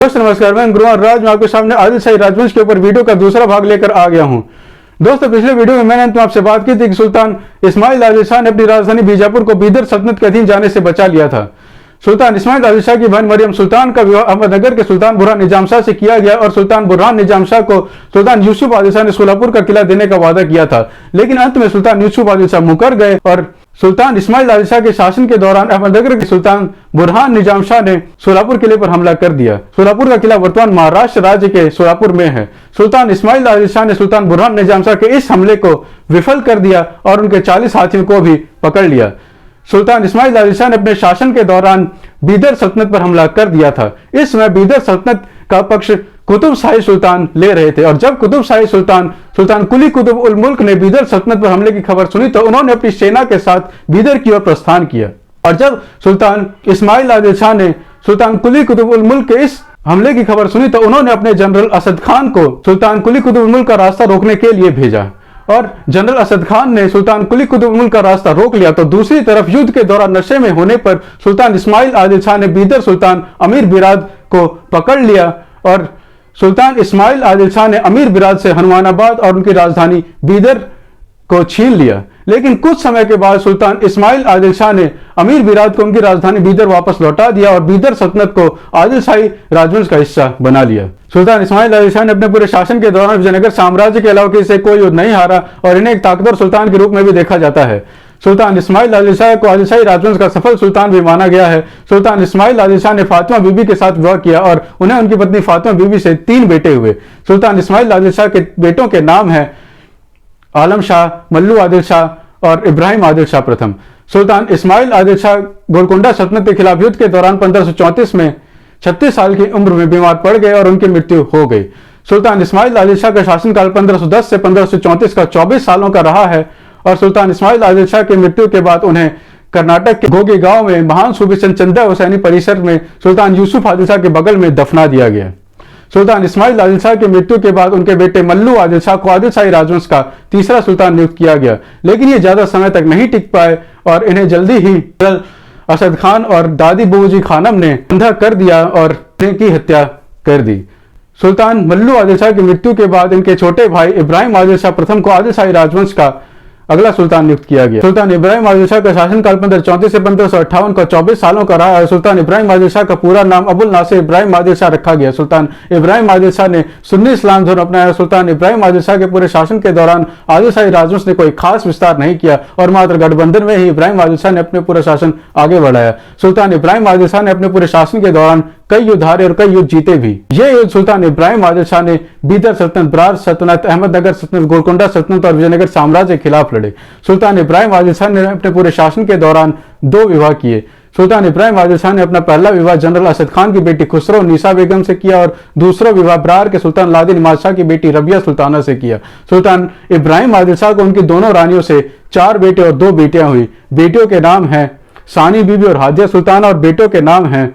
दोस्तों नमस्कार, मैं गुरुवार राज मैं आपके सामने आदिल शाही राजवंश के ऊपर वीडियो का दूसरा भाग लेकर आ गया हूं। दोस्तों पिछले वीडियो में मैंने आपसे बात की थी कि सुल्तान इस्माइल आदिल शाह ने अपनी राजधानी बीजापुर को बीदर सल्तनत के अधीन जाने से बचा लिया था। सुल्तान इस्माइल आदिल शाह की बहन मरियम सुल्तान का विवाह अहमदनगर के सुल्तान बुरहान निजाम शाह से किया गया और सुल्तान बुरहान निजाम शाह को सुल्तान यूसुफ आदिल शाह ने सोलापुर का किला देने का वादा किया था, लेकिन अंत में सुल्तान यूसुफ आदिल शाह मुकर गए और सुल्तान इस्माइल आदिल शाह के शासन के दौरान अहमदनगर के सुल्तान बुरहान निजाम शाह ने सोलापुर किले पर हमला कर दिया। सोलापुर का किला वर्तमान महाराष्ट्र राज्य के सोलापुर में है। सुल्तान इस्माइल आदिल शाह ने सुल्तान बुरहान निजाम शाह के इस हमले को विफल कर दिया और उनके 40 हाथियों को भी पकड़ लिया। सुल्तान इस्माइल आदिल शाह ने अपने शासन के दौरान बीदर सल्तनत पर हमला कर दिया था। इस समय बीदर सल्तनत का पक्ष कुतुब शाही सुल्तान ले रहे थे और जब कुतुब शाही सुल्तान कुली कुतुब उल मुल्क ने बीदर सल्तनत पर हमले की खबर सुनी तो उन्होंने अपनी सेना के साथ बीदर की ओर प्रस्थान किया। और जब सुल्तान इस्माइल आदिल शाह ने सुल्तान कुली कुतुब उल मुल्क के इस हमले की खबर सुनी तो उन्होंने अपने जनरल असद खान को सुल्तान कुली कुतुब उल मुल्क का रास्ता रोकने के लिए भेजा और जनरल असद खान ने सुल्तान कुली कुतुब उल मुल्क का रास्ता रोक लिया। तो दूसरी तरफ युद्ध के दौरान नशे में होने पर सुल्तान इस्माइल आदिल शाह ने बीदर सुल्तान अमीर बिराद को पकड़ लिया और सुल्तान इस्माइल आदिल शाह ने अमीर बिराद से हनुमानाबाद और उनकी राजधानी बीदर को छीन लिया। लेकिन कुछ समय के बाद सुल्तान इस्माइल आदिल शाह ने अमीर बिराद को उनकी राजधानी बीदर वापस लौटा दिया और बीदर सल्तनत को आदिल शाही राजवंश का हिस्सा बना लिया। सुल्तान इस्माइल आदिल शाह ने अपने पूरे शासन के दौरान विजयनगर साम्राज्य के अलावा किसी से कोई युद्ध नहीं हारा और इन्हें एक ताकतवर सुल्तान के रूप में भी देखा जाता है। सुल्तान इस्माइल आदिल शाह को आदिल शाही राजवंश का सफल सुल्तान भी माना गया है। सुल्तान इस्माइल आदिल शाह ने फातिमा बीबी के साथ विवाह किया और उन्हें उनकी पत्नी फातिमा बीबी से 3 बेटे हुए। सुल्तान इस्माइल आदिल शाह के बेटों के नाम है आलम शाह, मल्लू आदिल शाह और इब्राहिम आदिल शाह प्रथम। सुल्तान इस्माइल आदिल शाह गोलकोंडा सल्तनत के खिलाफ युद्ध के दौरान 1534 में 36 साल की उम्र में बीमार पड़ गए और उनकी मृत्यु हो गई। सुल्तान इस्माइल आदिल शाह का शासनकाल 1510 से 1534 का 24 सालों का रहा है और सुल्तान इस्माइल आदिल शाह की मृत्यु के बाद उन्हें कर्नाटक के गोगी गांव में महान सूफी संत चंदा हुसैनी परिसर में सुल्तान यूसुफ आदिल शाह के बगल में दफना दिया गया। सुल्तान इस्माइल आदिल शाह की मृत्यु के बाद उनके बेटे मल्लू आदिल शाह को आदिल शाही राजवंश का तीसरा सुल्तान नियुक्त किया गया, लेकिन ये ज्यादा समय तक नहीं टिक पाए और इन्हें जल्दी ही असद खान और दादी बूजी खानम ने अंधा कर दिया और इनकी हत्या कर दी। सुल्तान मल्लू आदिल शाह की मृत्यु के बाद इनके छोटे भाई इब्राहिम आदिल शाह प्रथम को आदिल शाही राजवंश का अगला सुल्तान नियुक्त किया गया। सुल्तान इब्राहिम आदिल शाह का शासनकाल 1534 से 1558 का 24 सालों का रहा है। सुल्तान इब्राहिम आदिल शाह का पूरा नाम अबुल नासिर इब्राहिम आदिल शाह रखा गया। सुल्तान इब्राहिम आदिल शाह ने सुन्नी इस्लाम धर्म अपनाया। सुल्तान इब्राहिम आदिल शाह के पूरे शासन के दौरान आदिल शाही राजवंश ने कोई खास विस्तार नहीं किया और मात्र गठबंधन में ही इब्राहिम आदिल शाह ने अपने पूरा शासन आगे बढ़ाया। सुल्तान इब्राहिम आदिल शाह ने अपने पूरे शासन के दौरान कई युद्ध हारे और कई युद्ध जीते भी। ये युद्ध सुल्तान इब्राहिम आदिल शाह ने बीदर सल्तनत, बरार सल्तनत, अहमदनगर सल्तनत, गोलकोंडा सल्तनत और विजयनगर साम्राज्य के खिलाफ लड़े। सुल्तान इब्राहिम आदिल शाह ने अपने पूरे शासन के दौरान 2 विवाह किए। सुल्तान इब्राहिम आदिल शाह ने अपना पहला विवाह जनरल असद खान की बेटी खुसरो नीसा बेगम से किया और दूसरा विवाह बरार के सुल्तान लादिन इमाद शाह की बेटी रबिया सुल्ताना से किया। सुल्तान इब्राहिम आदिल शाह को उनकी दोनों रानियों से 4 बेटे और 2 बेटियां हुई। बेटियों के नाम हैं सानी बीबी और हादिया सुल्ताना और बेटों के नाम हैं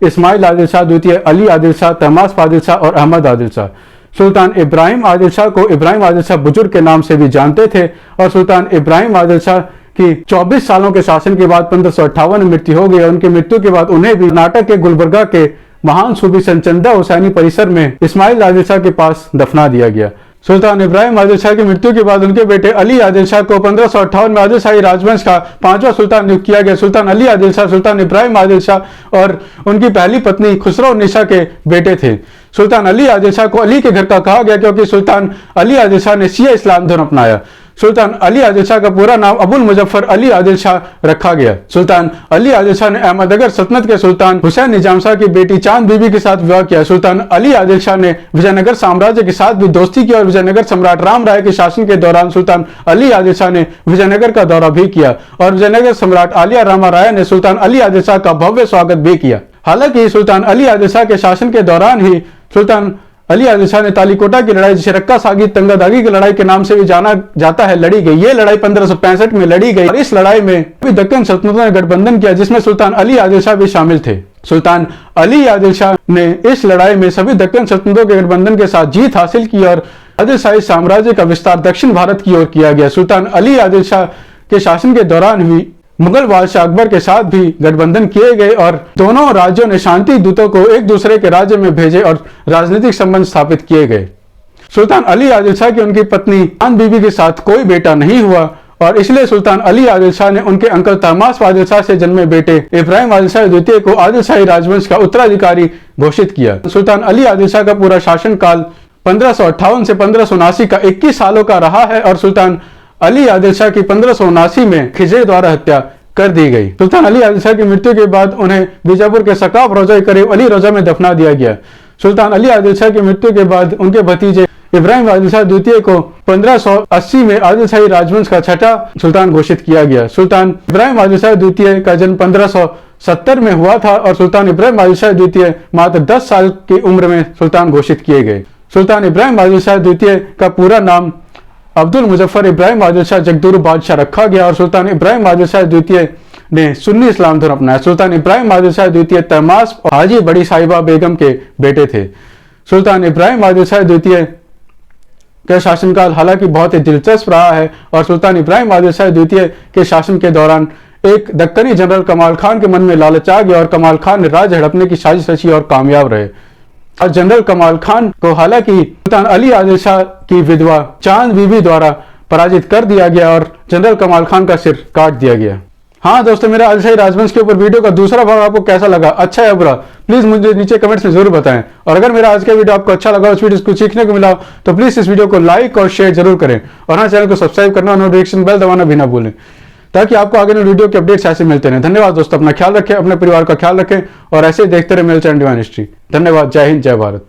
इस्माइल आदिल शाह द्वितीय, अली आदिल शाह, तमास आदिल शाह और अहमद आदिल शाह। सुल्तान इब्राहिम आदिल शाह को इब्राहिम आदिल शाह बुजुर्ग के नाम से भी जानते थे और सुल्तान इब्राहिम आदिल शाह की 24 सालों के शासन के बाद 1558 में मृत्यु हो गई। उनकी मृत्यु के बाद उन्हें भी कर्नाटक के गुलबर्गा के महान सूफी संत चंदा हुसैनी परिसर में इस्माइल आदिल शाह के पास दफना दिया गया। सुल्तान इब्राहिम आदिल शाह की मृत्यु के बाद उनके बेटे अली आदिल शाह को 1558 में आदिल शाही राजवंश का 5वां सुल्तान नियुक्त किया गया। सुल्तान अली आदिल शाह सुल्तान इब्राहिम आदिल शाह और उनकी पहली पत्नी खुसरो निशा के बेटे थे। सुल्तान अली आदिल शाह को अली के घर का कहा गया क्योंकि सुल्तान अली आदिल शाह ने शिया इस्लाम धर्म अपनाया। सुल्तान अली आदिल शाह का पूरा नाम अबुल मुजफ्फर अली आदिल शाह रखा गया। सुल्तान अली आदिल शाह ने अहमदनगर सल्तनत के सुल्तान हुसैन निजाम शाह की बेटी चांद बीबी के साथ विवाह किया। सुल्तान अली आदिल शाह ने विजयनगर साम्राज्य के साथ भी दोस्ती की और विजयनगर सम्राट राम राय के शासन के दौरान सुल्तान अली आदिल शाह ने विजयनगर का दौरा भी किया और विजयनगर सम्राट आलिया रामा राय ने सुल्तान अली आदिल शाह का भव्य स्वागत भी किया। हालांकि सुल्तान अली आदिल शाह के शासन के दौरान ही सुल्तान अली आदिल शाह ने तालीकोटा की लड़ाई, जिसे रक्का सागी तंगादागी की लड़ाई के नाम से भी जाना जाता है, लड़ी गई। ये लड़ाई 1565 में लड़ी गई और इस लड़ाई में दक्कन सल्तनतों ने गठबंधन किया जिसमें सुल्तान अली आदिल शाह भी शामिल थे। सुल्तान अली आदिल शाह ने इस लड़ाई में सभी दक्कन सल्तनतों के गठबंधन के साथ जीत हासिल की और आदिल शाही साम्राज्य का विस्तार दक्षिण भारत की ओर किया गया। सुल्तान अली आदिल शाह के शासन के दौरान हुई मुगल बादशाह अकबर के साथ भी गठबंधन किए गए और दोनों राज्यों ने शांति दूतों को एक दूसरे के राज्य में भेजे और राजनीतिक संबंध स्थापित किए गए। सुल्तान अली आदिल शाह की उनकी पत्नी खान बीबी के साथ कोई बेटा नहीं हुआ और इसलिए सुल्तान अली आदिल शाह ने उनके अंकल तहमास्प आदिल शाह से जन्मे बेटे इब्राहिम आदिल शाह द्वितीय को आदिल शाही राजवंश का उत्तराधिकारी घोषित किया। सुल्तान अली आदिल शाह का पूरा शासनकाल 1558 से 1579 का 21 सालों का रहा है और सुल्तान अली आदिल शाह की 1579 में खिजर द्वारा हत्या कर दी गई। सुल्तान अली आदिल शाह की मृत्यु के बाद उन्हें बीजापुर के सकाफ रोजा के करीब अली रोजा में दफना दिया गया। सुल्तान अली आदिल शाह की मृत्यु के बाद उनके भतीजे इब्राहिम आदिल शाह द्वितीय को 1580 में आदिल शाही राजवंश का छठा सुल्तान घोषित किया गया। सुल्तान इब्राहिम आदिल शाह द्वितीय का जन्म 1570 में हुआ था और सुल्तान इब्राहिम आदिल शाह द्वितीय मात्र 10 साल की उम्र में सुल्तान घोषित किए गए। सुल्तान इब्राहिम आदिल शाह द्वितीय का पूरा नाम अब्दुल मुजफ्फर इब्राहिम आदिल शाह जगदूर बादशाह रखा गया और सुल्तान इब्राहिम आदिल शाह द्वितीय ने सुन्नी इस्लाम धर्म अपनाया। सुल्तान इब्राहिम आदिल शाह द्वितीय तहमास्प और हाजी बड़ी साहिबा बेगम के बेटे थे। सुल्तान इब्राहिम आदिल शाह द्वितीय का शासनकाल हालांकि बहुत ही दिलचस्प रहा है और सुल्तान इब्राहिम आदिल शाह द्वितीय के शासन के दौरान एक दक्कनी जनरल कमाल खान के मन में लालच आ गया और कमाल खान ने राज हड़पने की साजिश रची और कामयाब रहे। और जनरल कमाल खान को हालांकि सुल्तान अली आदिल शाह की विधवा चांद बीबी द्वारा पराजित कर दिया गया और जनरल कमाल खान का सिर काट दिया गया। हाँ दोस्तों, मेरा आदिल शाही राजवंश के ऊपर वीडियो का दूसरा भाग आपको कैसा लगा, अच्छा या बुरा, प्लीज मुझे नीचे कमेंट्स में जरूर बताएं। और अगर मेरा आज का वीडियो आपको अच्छा लगा, उस वीडियो को सीखने को मिला, तो प्लीज इस वीडियो को लाइक और शेयर जरूर करें और हाँ, चैनल को सब्सक्राइब करना और नोटिफिकेशन बेल दबाना भी ना भूलें ताकि आपको आगे वीडियो के अपडेट्स ऐसे मिलते रहें। धन्यवाद दोस्तों, अपना ख्याल रखें, अपने परिवार का ख्याल रखें और ऐसे ही देखते रहे मेरे चैनल डिवाइन हिस्ट्री। धन्यवाद। जय हिंद, जय भारत।